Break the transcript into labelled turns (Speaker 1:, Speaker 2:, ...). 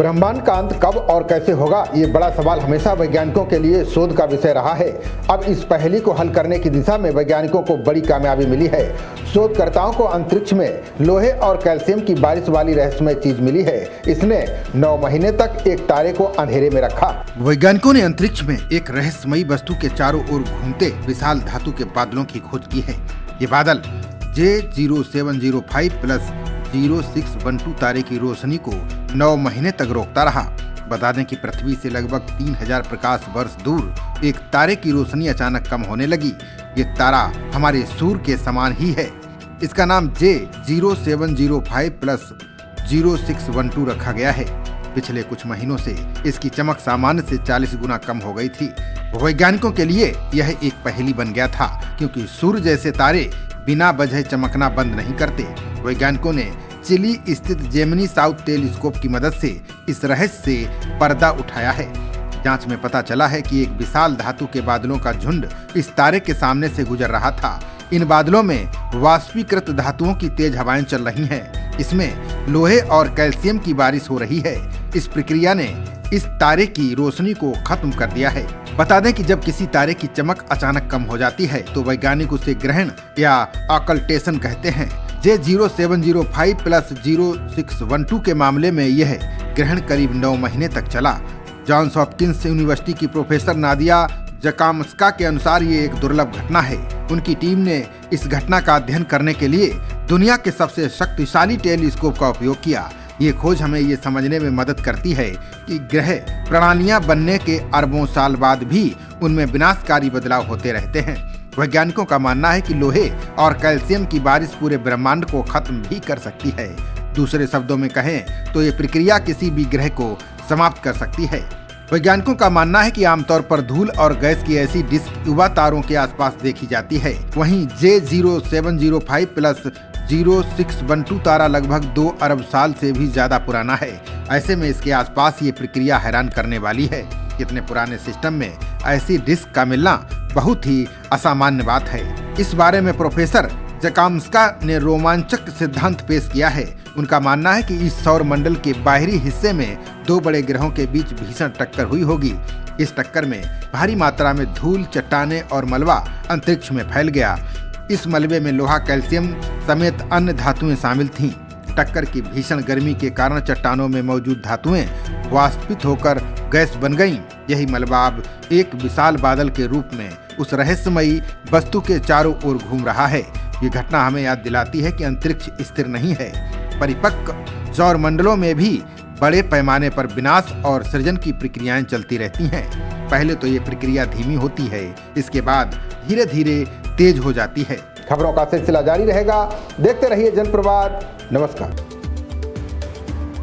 Speaker 1: ब्रह्मांड का अंत कब और कैसे होगा, ये बड़ा सवाल हमेशा वैज्ञानिकों के लिए शोध का विषय रहा है। अब इस पहेली को हल करने की दिशा में वैज्ञानिकों को बड़ी कामयाबी मिली है। शोधकर्ताओं को अंतरिक्ष में लोहे और कैल्शियम की बारिश वाली रहस्यमय चीज मिली है। इसने 9 महीने तक एक तारे को अंधेरे में रखा।
Speaker 2: वैज्ञानिकों ने अंतरिक्ष में एक रहस्यमयी वस्तु के चारों ओर घूमते विशाल धातु के बादलों की खोज की है। ये बादल J0705 प्लस 0612 तारे की रोशनी को 9 महीने तक रोकता रहा। बता दें कि पृथ्वी से लगभग 3000 प्रकाश वर्ष दूर एक तारे की रोशनी अचानक कम होने लगी। ये तारा हमारे सूर्य के समान ही है। इसका नाम J0705 प्लस 0612 रखा गया है। पिछले कुछ महीनों से इसकी चमक सामान्य से 40 गुना कम हो गई थी। वैज्ञानिकों के लिए यह एक पहेली बन गया था, क्योंकि सूर्य जैसे तारे बिना वजह चमकना बंद नहीं करते। वैज्ञानिकों ने चिली स्थित जेमिनी साउथ टेलीस्कोप की मदद से इस रहस्य से पर्दा उठाया है। जांच में पता चला है कि एक विशाल धातु के बादलों का झुंड इस तारे के सामने से गुजर रहा था। इन बादलों में वाष्पीकृत धातुओं की तेज हवाएं चल रही हैं। इसमें लोहे और कैल्शियम की बारिश हो रही है। इस प्रक्रिया ने इस तारे की रोशनी को खत्म कर दिया है। बता दें कि जब किसी तारे की चमक अचानक कम हो जाती है तो वैज्ञानिक उसे ग्रहण या ऑकल्टेशन कहते हैं। J0705 प्लस 0612 के मामले में यह ग्रहण करीब 9 महीने तक चला। जॉन्स हॉपकिंस यूनिवर्सिटी की प्रोफेसर नादिया जकामस्का के अनुसार ये एक दुर्लभ घटना है। उनकी टीम ने इस घटना का अध्ययन करने के लिए दुनिया के सबसे शक्तिशाली टेलीस्कोप का उपयोग किया। ये खोज हमें ये समझने में मदद करती है कि ग्रह प्रणालियां बनने के अरबों साल बाद भी उनमें विनाशकारी बदलाव होते रहते हैं। वैज्ञानिकों का मानना है कि लोहे और कैल्शियम की बारिश पूरे ब्रह्मांड को खत्म भी कर सकती है। दूसरे शब्दों में कहें तो ये प्रक्रिया किसी भी ग्रह को समाप्त कर सकती है। वैज्ञानिकों का मानना है कि आमतौर पर धूल और गैस की ऐसी डिस्क युवा तारों के आसपास देखी जाती है। वहीं J0705 प्लस 0612 तारा लगभग 2 अरब साल से भी ज्यादा पुराना है। ऐसे में इसके आसपास ये प्रक्रिया हैरान करने वाली है। इतने पुराने सिस्टम में ऐसी डिस्क का मिलना बहुत ही असामान्य बात है। इस बारे में प्रोफेसर जकामस्का ने रोमांचक सिद्धांत पेश किया है। उनका मानना है कि इस सौर मंडल के बाहरी हिस्से में 2 बड़े ग्रहों के बीच भीषण टक्कर हुई होगी। इस टक्कर में भारी मात्रा में धूल, चट्टानें और मलबा अंतरिक्ष में फैल गया। इस मलबे में लोहा, कैल्शियम समेत अन्य धातुएं शामिल थीं। टक्कर की भीषण गर्मी के कारण चट्टानों में मौजूद धातुएं वाष्पित होकर गैस बन गईं। यही मलबा अब एक विशाल बादल के रूप में उस रहस्यमयी वस्तु के चारों ओर घूम रहा है। ये घटना हमें याद दिलाती है कि अंतरिक्ष स्थिर नहीं है। परिपक्व सौर मंडलों में भी बड़े पैमाने पर विनाश और सृजन की प्रक्रियाएं चलती रहती हैं। पहले तो ये प्रक्रिया धीमी होती है, इसके बाद धीरे धीरे तेज हो जाती है।
Speaker 1: खबरों का सिलसिला जारी रहेगा। देखते रहिए जनप्रवाद। नमस्कार।